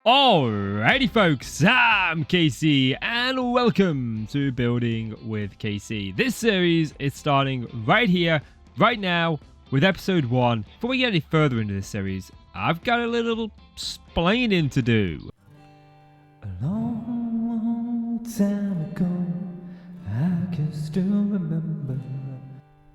Alrighty folks, I'm Casey and welcome to Building with Casey. This series is starting right here, right now, with episode 1. Before we get any further into this series, I've got a little explaining to do. A long time ago, I can still remember.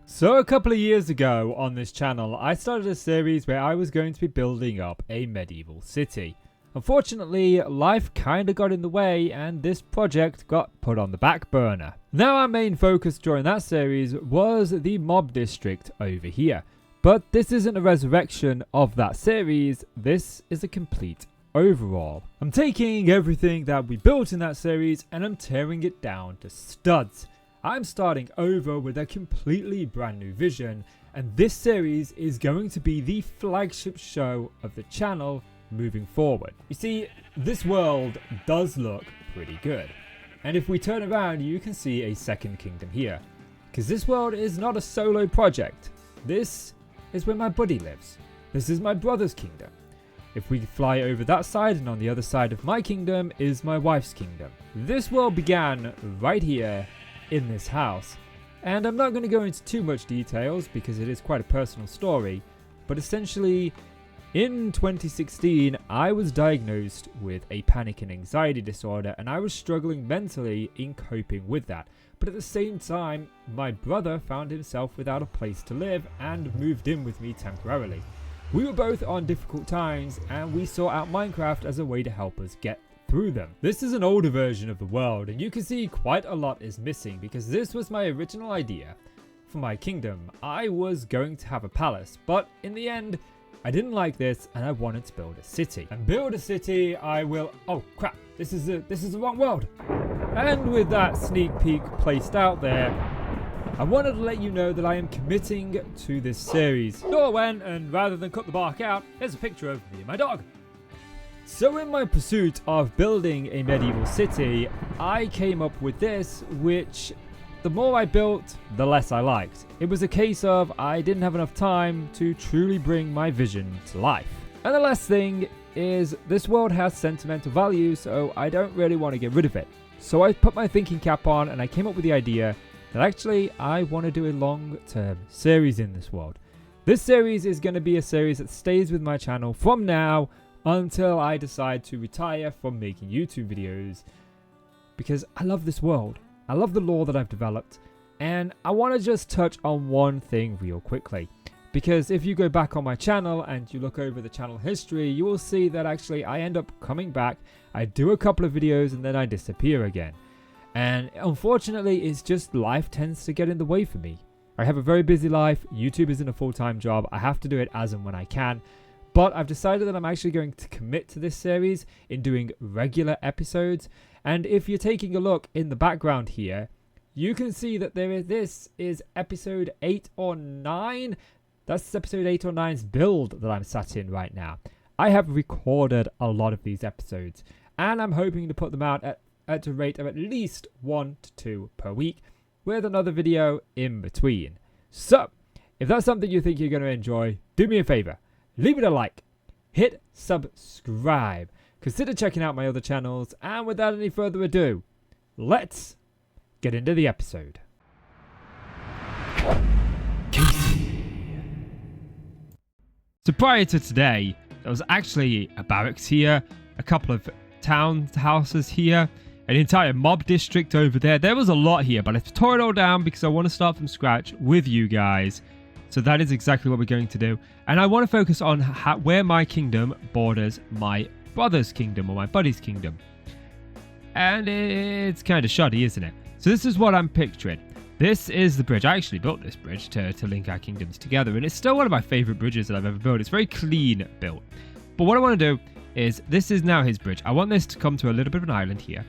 So a couple of years ago on this channel, I started a series where I was going to be building up a medieval city. Unfortunately, life kinda got in the way and this project got put on the back burner. Now our main focus during that series was the mob district over here. But this isn't a resurrection of that series, this is a complete overhaul. I'm taking everything that we built in that series and I'm tearing it down to studs. I'm starting over with a completely brand new vision, and this series is going to be the flagship show of the channel moving forward. You see, this world does look pretty good. And if we turn around, you can see a second kingdom here. Because this world is not a solo project. This is where my buddy lives. This is my brother's kingdom. If we fly over that side, and on the other side of my kingdom is my wife's kingdom. This world began right here in this house. And I'm not going to go into too much details because it is quite a personal story. But essentially, in 2016, I was diagnosed with a panic and anxiety disorder and I was struggling mentally in coping with that. But at the same time, my brother found himself without a place to live and moved in with me temporarily. We were both on difficult times and we sought out Minecraft as a way to help us get through them. This is an older version of the world and you can see quite a lot is missing because this was my original idea for my kingdom. I was going to have a palace, but in the end, I didn't like this and I wanted to build a city. And build a city I will... Oh crap, this is the wrong world. And with that sneak peek placed out there, I wanted to let you know that I am committing to this series. So I went and rather than cut the bark out, here's a picture of me and my dog. So in my pursuit of building a medieval city, I came up with this, which the more I built, the less I liked. It was a case of I didn't have enough time to truly bring my vision to life. And the last thing is this world has sentimental value, so I don't really want to get rid of it. So I put my thinking cap on and I came up with the idea that actually I want to do a long-term series in this world. This series is going to be a series that stays with my channel from now until I decide to retire from making YouTube videos, because I love this world. I love the lore that I've developed, and I want to just touch on one thing real quickly. Because if you go back on my channel and you look over the channel history, you will see that actually I end up coming back, I do a couple of videos and then I disappear again. And unfortunately, it's just life tends to get in the way for me. I have a very busy life, YouTube isn't a full-time job, I have to do it as and when I can. But I've decided that I'm actually going to commit to this series in doing regular episodes. And if you're taking a look in the background here, you can see that this is episode 8 or 9. That's episode 8 or 9's build that I'm sat in right now. I have recorded a lot of these episodes and I'm hoping to put them out at a rate of at least 1 to 2 per week with another video in between. So, if that's something you think you're going to enjoy, do me a favor. Leave it a like. Hit subscribe. Consider checking out my other channels, and without any further ado, let's get into the episode. So prior to today, there was actually a barracks here, a couple of townhouses here, an entire mob district over there. There was a lot here, but I've tore it all down because I want to start from scratch with you guys. So that is exactly what we're going to do. And I want to focus on where my kingdom borders my brother's kingdom or my buddy's kingdom. And it's kind of shoddy, isn't it? So this is what I'm picturing. This is the bridge. I actually built this bridge to link our kingdoms together, and it's still one of my favorite bridges that I've ever built. It's very clean built. But what I want to do is, this is now his bridge. I want this to come to a little bit of an island here.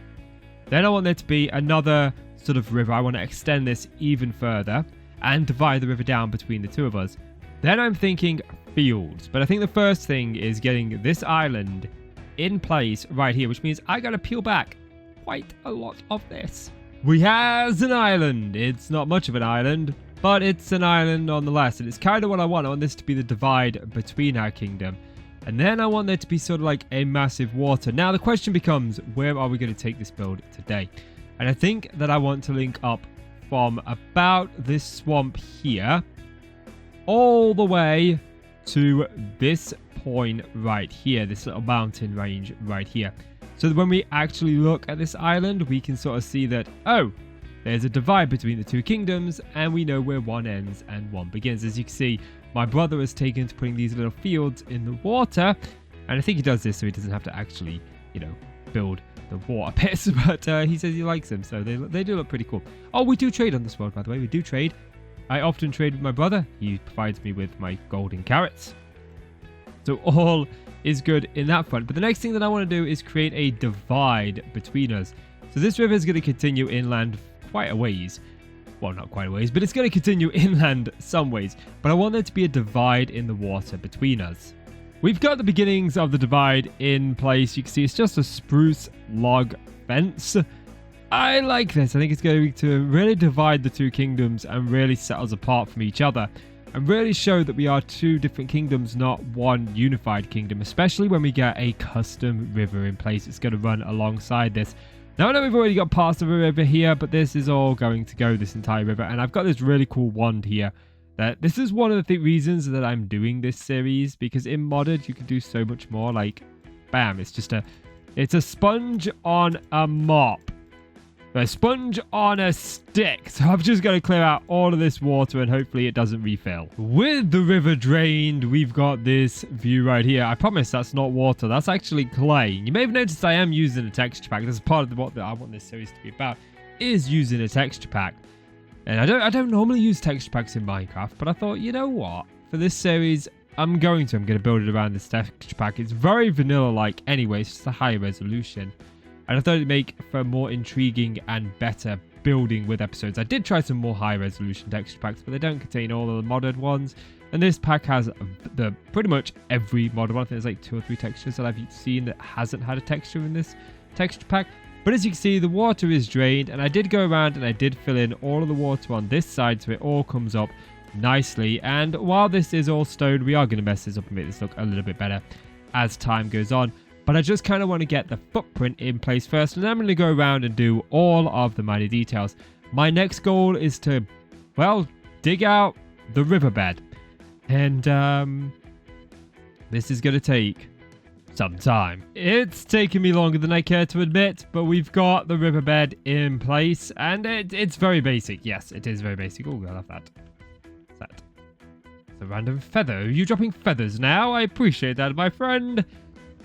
Then I want there to be another sort of river. I want to extend this even further and divide the river down between the two of us. Then I'm thinking fields. But I think the first thing is getting this island in place right here, which means I gotta peel back quite a lot of this. We has an island. It's not much of an island, but it's an island nonetheless, and it's kind of what I want. I want this to be the divide between our kingdom. And then I want there to be sort of like a massive water. Now the question becomes, where are we going to take this build today? And I think that I want to link up from about this swamp here all the way to this point right here, this little mountain range right here. So that when we actually look at this island, we can sort of see that, oh, there's a divide between the two kingdoms, and we know where one ends and one begins. As you can see, my brother has taken to putting these little fields in the water, and I think he does this so he doesn't have to actually, you know, build the water pits, but he says he likes them, so they do look pretty cool. Oh, we do trade on this world, by the way. We do trade. I often trade with my brother. He provides me with my golden carrots. So all is good in that front. But the next thing that I want to do is create a divide between us. So this river is going to continue inland quite a ways. Well, not quite a ways, but it's going to continue inland some ways. But I want there to be a divide in the water between us. We've got the beginnings of the divide in place. You can see it's just a spruce log fence. I like this. I think it's going to really divide the two kingdoms and really set us apart from each other. And really show that we are two different kingdoms, not one unified kingdom. Especially when we get a custom river in place. It's going to run alongside this. Now, I know we've already got parts of a river here, but this is all going to go, this entire river. And I've got this really cool wand here. This is one of the reasons that I'm doing this series. Because in modded, you can do so much more. Like, bam, it's a sponge on a mop. A sponge on a stick. So I'm just going to clear out all of this water and hopefully it doesn't refill. With the river drained, we've got this view right here. I promise that's not water. That's actually clay. You may have noticed I am using a texture pack. This is part of what I want this series to be about, is using a texture pack. And I don't normally use texture packs in Minecraft, but I thought, you know what? For this series, I'm going to build it around this texture pack. It's very vanilla-like anyway. It's just a higher resolution. And I thought it'd make for a more intriguing and better building with episodes. I did try some more high resolution texture packs, but they don't contain all of the modded ones. And this pack has the pretty much every modded one. I think there's like 2 or 3 textures that I've seen that hasn't had a texture in this texture pack. But as you can see, the water is drained. And I did go around and I did fill in all of the water on this side so it all comes up nicely. And while this is all stone, we are going to mess this up and make this look a little bit better as time goes on. But I just kind of want to get the footprint in place first. And then I'm going to go around and do all of the minor details. My next goal is to, well, dig out the riverbed. And this is going to take some time. It's taken me longer than I care to admit. But we've got the riverbed in place. And it's very basic. Yes, it is very basic. Oh, I love that. What's that? It's a random feather. Are you dropping feathers now? I appreciate that, my friend.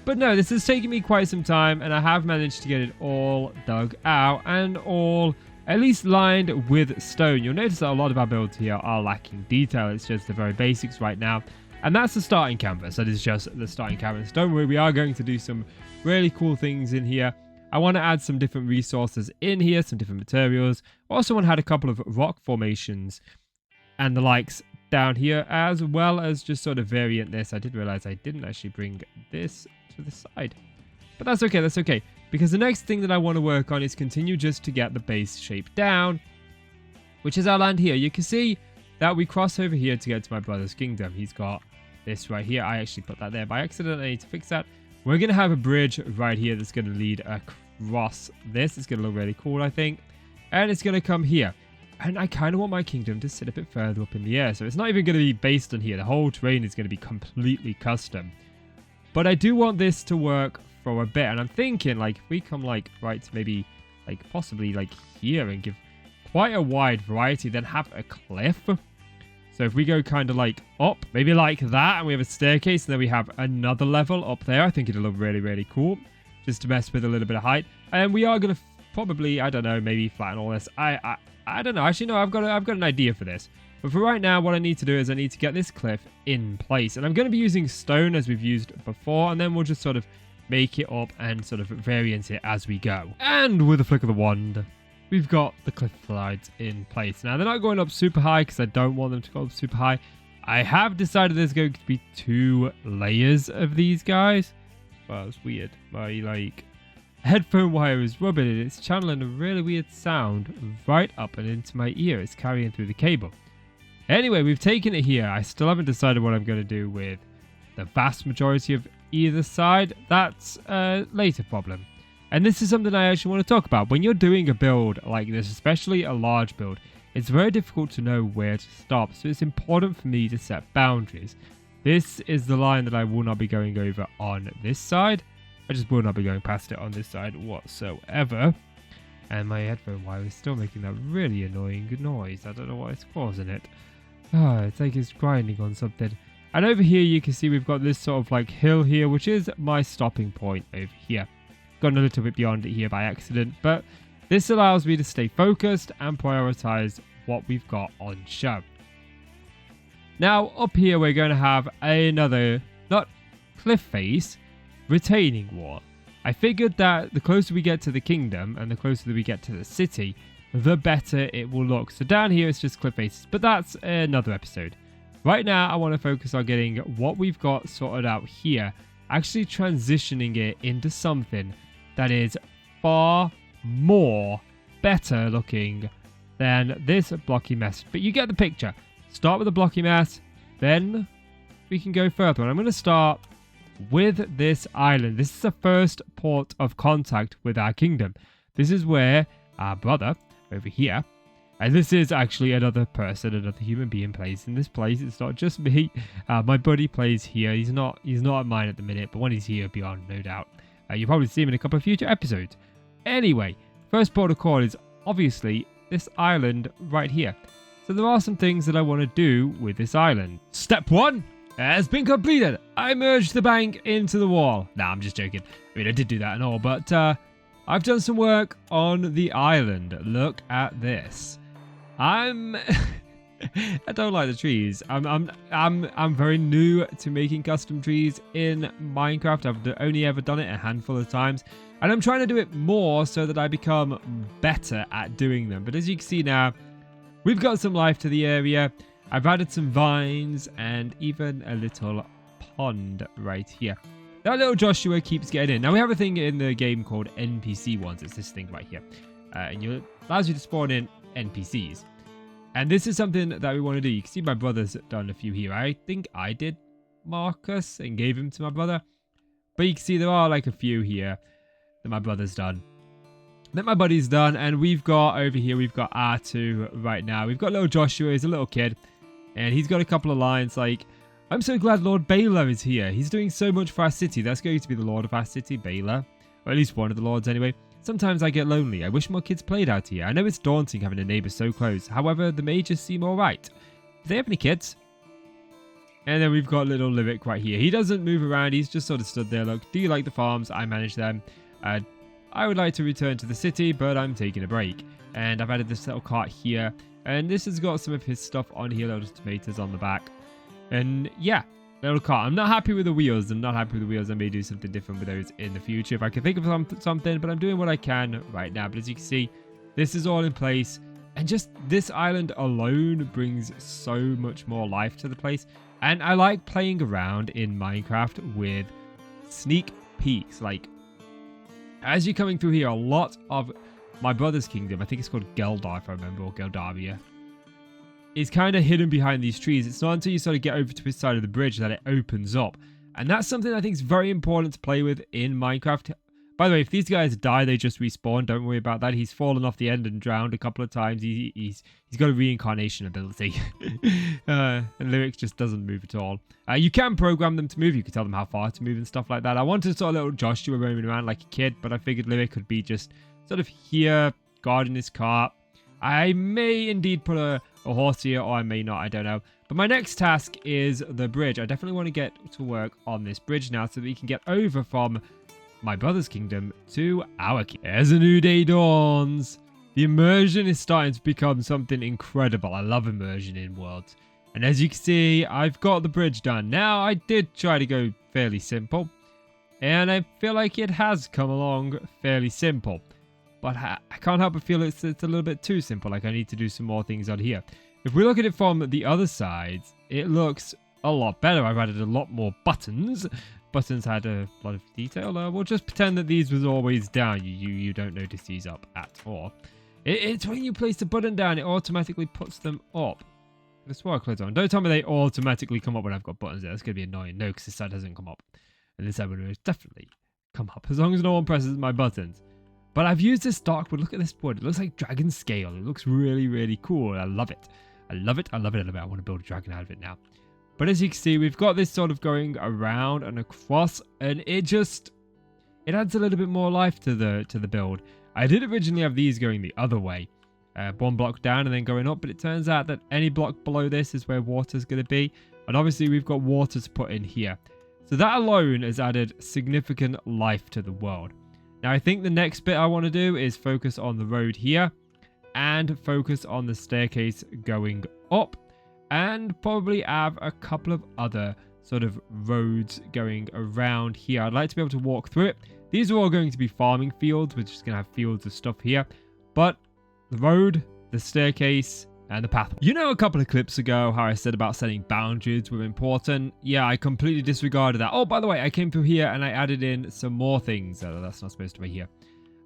But no, this has taken me quite some time, and I have managed to get it all dug out and all at least lined with stone. You'll notice that a lot of our builds here are lacking detail. It's just the very basics right now. And that's the starting canvas. That is just the starting canvas. Don't worry, we are going to do some really cool things in here. I want to add some different resources in here, some different materials. Also want to add a couple of rock formations and the likes down here, as well as just sort of variant this. I did realize I didn't actually bring this to the side, but that's okay, because the next thing that I want to work on is continue just to get the base shape down, which is our land here. You can see that we cross over here to get to my brother's kingdom. He's got this right here. I actually put that there by accident. I need to fix that. We're going to have a bridge right here that's going to lead across this. It's going to look really cool, I think, and it's going to come here. And I kind of want my kingdom to sit a bit further up in the air. So it's not even going to be based on here. The whole terrain is going to be completely custom. But I do want this to work for a bit. And I'm thinking, like, if we come, like, right to maybe, like, possibly, like, here and give quite a wide variety, then have a cliff. So if we go kind of, like, up, maybe like that, and we have a staircase, and then we have another level up there. I think it'll look really, really cool. Just to mess with a little bit of height. And we are going to probably, I don't know, maybe flatten all this. I don't know. Actually, no, I've got an idea for this. But for right now, what I need to do is I need to get this cliff in place. And I'm going to be using stone as we've used before. And then we'll just sort of make it up and sort of variant it as we go. And with a flick of the wand, we've got the cliff slides in place. Now, they're not going up super high because I don't want them to go up super high. I have decided there's going to be 2 layers of these guys. Well, it's weird. My, like, headphone wire is rubbing and it's channeling a really weird sound right up and into my ear. It's carrying through the cable. Anyway, we've taken it here. I still haven't decided what I'm going to do with the vast majority of either side, that's a later problem. And this is something I actually want to talk about. When you're doing a build like this, especially a large build, it's very difficult to know where to stop. So it's important for me to set boundaries. This is the line that I will not be going over on this side. I just will not be going past it on this side whatsoever. And my headphone wire is still making that really annoying noise. I don't know what is causing it. It's like it's grinding on something. And over here you can see we've got this sort of like hill here, which is my stopping point over here. Gone a little bit beyond it here by accident, but this allows me to stay focused and prioritize what we've got on show. Now up here we're going to have another, not cliff face, retaining wall. I figured that the closer we get to the kingdom and the closer that we get to the city, the better it will look. So down here it's just cliff faces, but that's another episode. Right now I want to focus on getting what we've got sorted out here, actually transitioning it into something that is far more better looking than this blocky mess. But you get the picture. Start with a blocky mess, then we can go further. And I'm going to start with this island. This is the first port of contact with our kingdom. This is where our brother over here, and this is actually another person, another human being plays in this place. It's not just me. My buddy plays here. He's not at mine at the minute, but when he's here, he'll be on, no doubt. You'll probably see him in a couple of future episodes. Anyway, first port of call is obviously this island right here. So there are some things that I want to do with this island. Step 1 has been completed. I merged the bank into the wall. Nah, I'm just joking. I mean, I did do that and all, but I've done some work on the island. Look at this. I don't like the trees. I'm very new to making custom trees in Minecraft. I've only ever done it a handful of times, and I'm trying to do it more so that I become better at doing them. But as you can see now, we've got some life to the area. I've added some vines and even a little pond right here. That little Joshua keeps getting in. Now we have a thing in the game called NPC ones. It's this thing right here, and it allows you to spawn in NPCs. And this is something that we want to do. You can see my brother's done a few here. I think I did Marcus and gave him to my brother. But you can see there are like a few here that my brother's done, that my buddy's done. And we've got over here, we've got R2 right now. We've got little Joshua. He's a little kid. And he's got a couple of lines like, I'm so glad Lord Baylor is here. He's doing so much for our city. That's going to be the Lord of our city, Baylor. Or at least one of the lords anyway. Sometimes I get lonely. I wish more kids played out here. I know it's daunting having a neighbour so close. However, the mages seem alright. Do they have any kids? And then we've got little Lyric right here. He doesn't move around. He's just sort of stood there. Look, do you like the farms? I manage them. I would like to return to the city, but I'm taking a break. And I've added this little cart here. And this has got some of his stuff on here. Little tomatoes on the back. And yeah. Little car. I'm not happy with the wheels. I'm not happy with the wheels. I may do something different with those in the future if I can think of something, but I'm doing what I can right now. But as you can see, this is all in place. And just this island alone brings so much more life to the place. And I like playing around in Minecraft with sneak peeks. Like, as you're coming through here, a lot of my brother's kingdom, I think it's called Geldar if I remember, or Geldaria, is kind of hidden behind these trees. It's not until you sort of get over to this side of the bridge that it opens up. And that's something I think is very important to play with in Minecraft. By the way, if these guys die, they just respawn. Don't worry about that. He's fallen off the end and drowned a couple of times. He's got a reincarnation ability. And Lyric just doesn't move at all. You can program them to move. You can tell them how far to move and stuff like that. I wanted sort of little Joshua roaming around like a kid, but I figured Lyric could be just sort of here, guarding his cart. I may indeed put a horse here, or I may not, I don't know. But my next task is the bridge. I definitely want to get to work on this bridge now so that we can get over from my brother's kingdom to our kingdom. As a new day dawns, the immersion is starting to become something incredible. I love immersion in worlds. And as you can see, I've got the bridge done. Now, I did try to go fairly simple, and I feel like it has come along fairly simple. But I can't help but feel it's a little bit too simple. Like, I need to do some more things on here. If we look at it from the other side, it looks a lot better. I've added a lot more buttons. Buttons had a lot of detail. We'll just pretend that these was always down. You don't notice these up at all. It's when you place the button down, it automatically puts them up. the swirl clothes on. Don't tell me they automatically come up when I've got buttons there. That's going to be annoying. No, because this side doesn't come up. And this side will definitely come up as long as no one presses my buttons. But I've used this dark wood. Look at this wood. It looks like dragon scale. It looks really, really cool. I love it. I love it. I love it. I love it. I want to build a dragon out of it now. But as you can see, we've got this sort of going around and across, and it adds a little bit more life to the build. I did originally have these going the other way, one block down and then going up, but it turns out that any block below this is where water's going to be, and obviously we've got water to put in here. So that alone has added significant life to the world. Now I think the next bit I want to do is focus on the road here, and focus on the staircase going up, and probably have a couple of other sort of roads going around here. I'd like to be able to walk through it. These are all going to be farming fields. We're just going to have fields of stuff here. But the road, the staircase, and the path. You know, a couple of clips ago how I said about setting boundaries were important? Yeah, I completely disregarded that. Oh, by the way, I came through here and I added in some more things. That's not supposed to be here.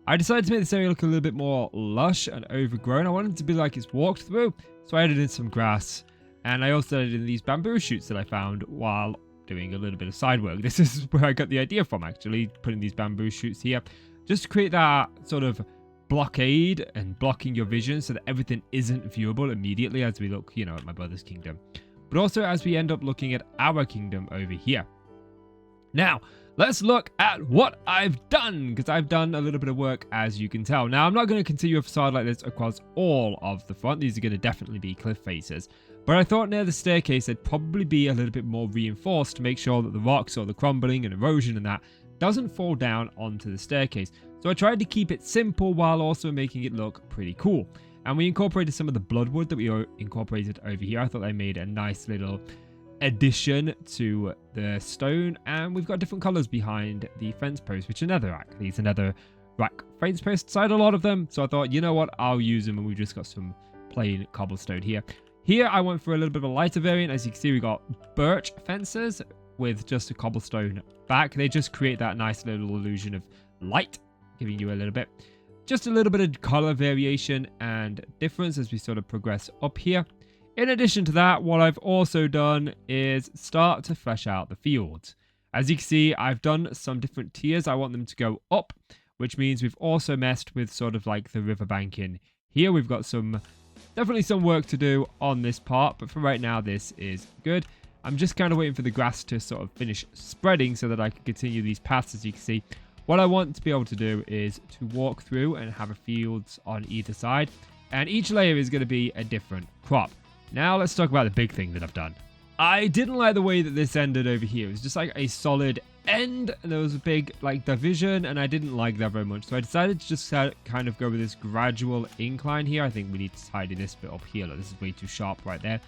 I decided to make this area look a little bit more lush and overgrown. I wanted it to be like it's walked through. So I added in some grass. And I also added in these bamboo shoots that I found while doing a little bit of side work. This is where I got the idea from, actually, putting these bamboo shoots here. Just to create that sort of blockade and blocking your vision so that everything isn't viewable immediately as we look, you know, at my brother's kingdom. But also as we end up looking at our kingdom over here. Now, let's look at what I've done, because I've done a little bit of work, as you can tell. Now, I'm not going to continue a facade like this across all of the front. These are going to definitely be cliff faces. But I thought near the staircase they'd probably be a little bit more reinforced to make sure that the rocks or the crumbling and erosion and that doesn't fall down onto the staircase. So I tried to keep it simple while also making it look pretty cool. And we incorporated some of the bloodwood that we incorporated over here. I thought they made a nice little addition to the stone. And we've got different colors behind the fence posts, which are netherrack. These are netherrack fence posts. I had a lot of them. So I thought, you know what, I'll use them. And we've just got some plain cobblestone here. Here, I went for a little bit of a lighter variant. As you can see, we got birch fences with just a cobblestone back. They just create that nice little illusion of light, giving you a little bit, just a little bit of color variation and difference as we sort of progress up here. In addition to that, what I've also done is start to flesh out the fields. As you can see, I've done some different tiers. I want them to go up, which means we've also messed with sort of like the riverbank in here. We've got definitely some work to do on this part, but for right now, this is good. I'm just kind of waiting for the grass to sort of finish spreading so that I can continue these paths. As you can see, what I want to be able to do is to walk through and have a fields on either side, and each layer is going to be a different crop. Now let's talk about the big thing that I've done. I didn't like the way that this ended over here. It was just like a solid end, and there was a big like division, and I didn't like that very much. So I decided to just kind of go with this gradual incline here. I think we need to tidy this bit up here. Look, this is way too sharp right there.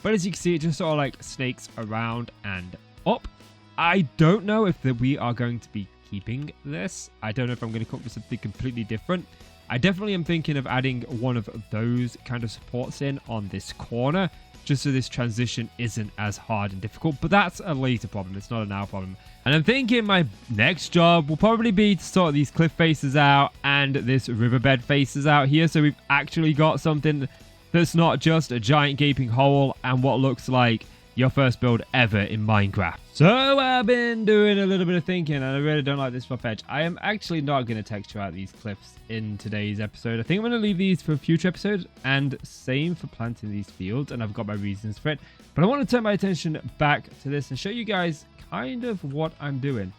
But as you can see, it just sort of like snakes around and up. I don't know if we are going to be keeping this. I don't know if I'm going to come up with something completely different. I definitely am thinking of adding one of those kind of supports in on this corner, just so this transition isn't as hard and difficult. But that's a later problem. It's not a now problem. And I'm thinking my next job will probably be to sort these cliff faces out and this riverbed faces out here. So we've actually got something that's not just a giant gaping hole and what looks like your first build ever in Minecraft. So I've been doing a little bit of thinking, and I really don't like this rough edge. I am actually not going to texture out these cliffs in today's episode. I think I'm going to leave these for a future episode, and same for planting these fields, and I've got my reasons for it. But I want to turn my attention back to this and show you guys kind of what I'm doing.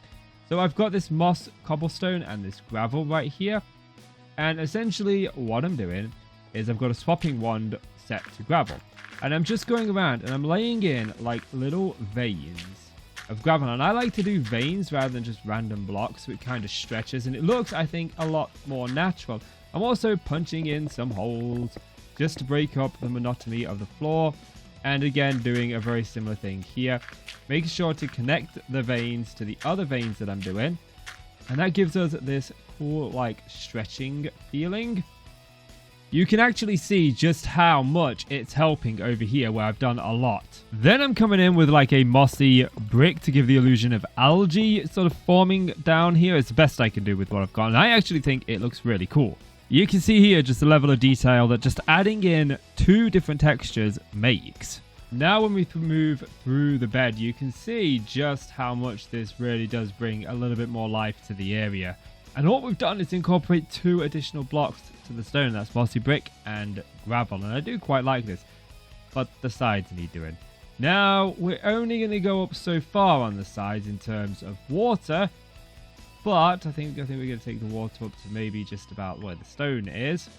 So I've got this moss cobblestone and this gravel right here, and essentially what I'm doing is I've got a swapping wand set to gravel. And I'm just going around and I'm laying in like little veins of gravel. And I like to do veins rather than just random blocks, so it kind of stretches. And it looks, I think, a lot more natural. I'm also punching in some holes just to break up the monotony of the floor. And again, doing a very similar thing here. Making sure to connect the veins to the other veins that I'm doing. And that gives us this cool, like, stretching feeling. You can actually see just how much it's helping over here where I've done a lot. Then I'm coming in with like a mossy brick to give the illusion of algae sort of forming down here. It's the best I can do with what I've got. And I actually think it looks really cool. You can see here just the level of detail that just adding in 2 different textures makes. Now when we move through the bed, you can see just how much this really does bring a little bit more life to the area. And what we've done is incorporate 2 additional blocks to the stone. That's mossy brick and gravel. And I do quite like this, but the sides need doing. Now, we're only going to go up so far on the sides in terms of water. But I think we're going to take the water up to maybe just about where the stone is. Is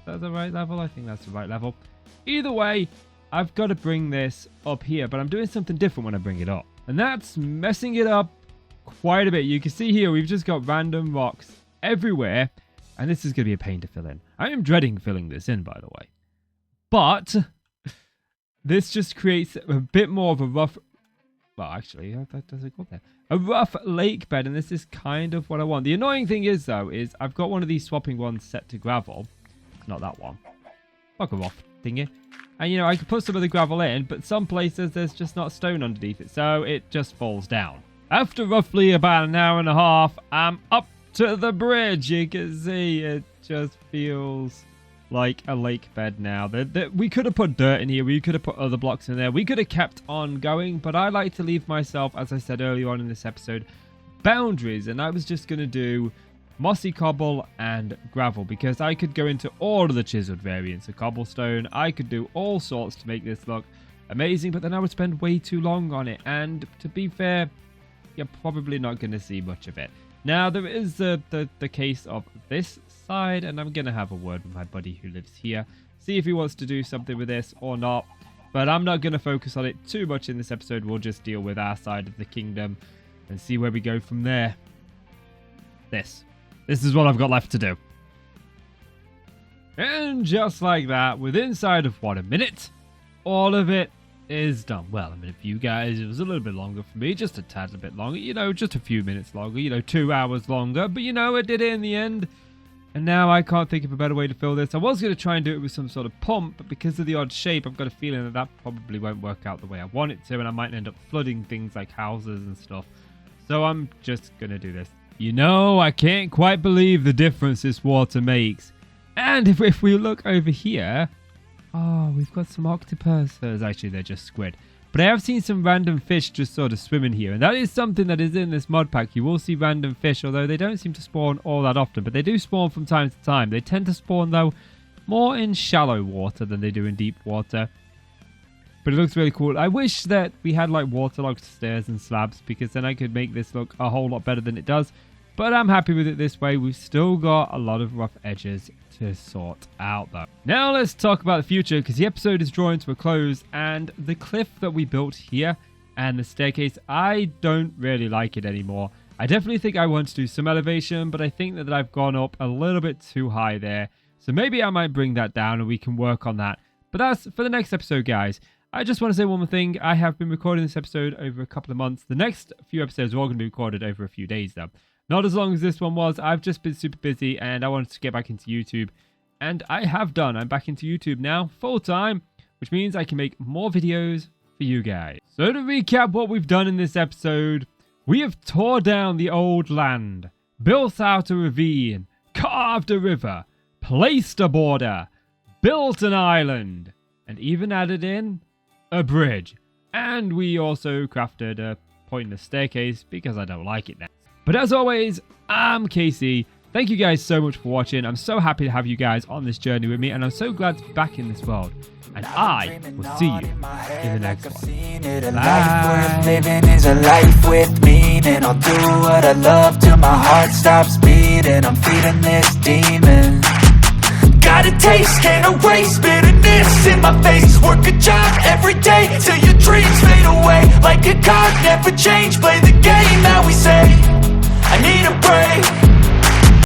that the right level? I think that's the right level. Either way, I've got to bring this up here. But I'm doing something different when I bring it up. And that's messing it up quite a bit. You can see here we've just got random rocks everywhere. And this is going to be a pain to fill in. I am dreading filling this in, by the way. But this just creates a bit more of a rough... Well, actually, that doesn't go there. A rough lake bed, and this is kind of what I want. The annoying thing is, though, is I've got one of these swapping ones set to gravel. It's not that one. Fuck off, thingy. And, you know, I could put some of the gravel in, but some places there's just not stone underneath it, so it just falls down. After roughly about an hour and a half, I'm up to the bridge. You can see it just feels like a lake bed now. We could have put dirt in here. We could have put other blocks in there. We could have kept on going, but I like to leave myself, as I said earlier on in this episode, boundaries. And I was just going to do mossy cobble and gravel because I could go into all of the chiseled variants of cobblestone. I could do all sorts to make this look amazing, but then I would spend way too long on it. And to be fair, you're probably not going to see much of it. Now, there is the case of this side, and I'm going to have a word with my buddy who lives here. See if he wants to do something with this or not. But I'm not going to focus on it too much in this episode. We'll just deal with our side of the kingdom and see where we go from there. This is what I've got left to do. And just like that, within inside of, what, a minute? All of it is done. Well, I mean, for you guys, it was a little bit longer for me, just a tad bit longer, you know, just a few minutes longer, you know, 2 hours longer, but you know, I did it in the end. And now I can't think of a better way to fill this. I was going to try and do it with some sort of pump, but because of the odd shape, I've got a feeling that that probably won't work out the way I want it to, and I might end up flooding things like houses and stuff. So I'm just going to do this. You know, I can't quite believe the difference this water makes. And if we look over here, oh, we've got some octopus. Actually, they're just squid. But I have seen some random fish just sort of swimming here. And that is something that is in this mod pack. You will see random fish, although they don't seem to spawn all that often. But they do spawn from time to time. They tend to spawn, though, more in shallow water than they do in deep water. But it looks really cool. I wish that we had, like, waterlogged stairs and slabs, because then I could make this look a whole lot better than it does. But I'm happy with it this way. We've still got a lot of rough edges to sort out, though. Now let's talk about the future, because the episode is drawing to a close, and the cliff that we built here and the staircase, I don't really like it anymore. I definitely think I want to do some elevation, but I think that I've gone up a little bit too high there. So maybe I might bring that down and we can work on that. But that's for the next episode, guys. I just want to say one more thing. I have been recording this episode over a couple of months. The next few episodes are all going to be recorded over a few days, though. Not as long as this one was. I've just been super busy and I wanted to get back into YouTube. And I have done. I'm back into YouTube now, full time, which means I can make more videos for you guys. So to recap what we've done in this episode, we have tore down the old land, built out a ravine, carved a river, placed a border, built an island, and even added in a bridge. And we also crafted a pointless staircase because I don't like it now. But as always, I'm Casey. Thank you guys so much for watching. I'm so happy to have you guys on this journey with me, and I'm so glad to be back in this world. And I will see you in the next one. Life worth living is a life with meaning. I'll do what I love till my heart stops beating. I'm feeding this demon. Got a taste, can't erase bitterness in my face. Work a job every day till your dreams fade away. Like a card, never change. Play the game that we say. I need a break.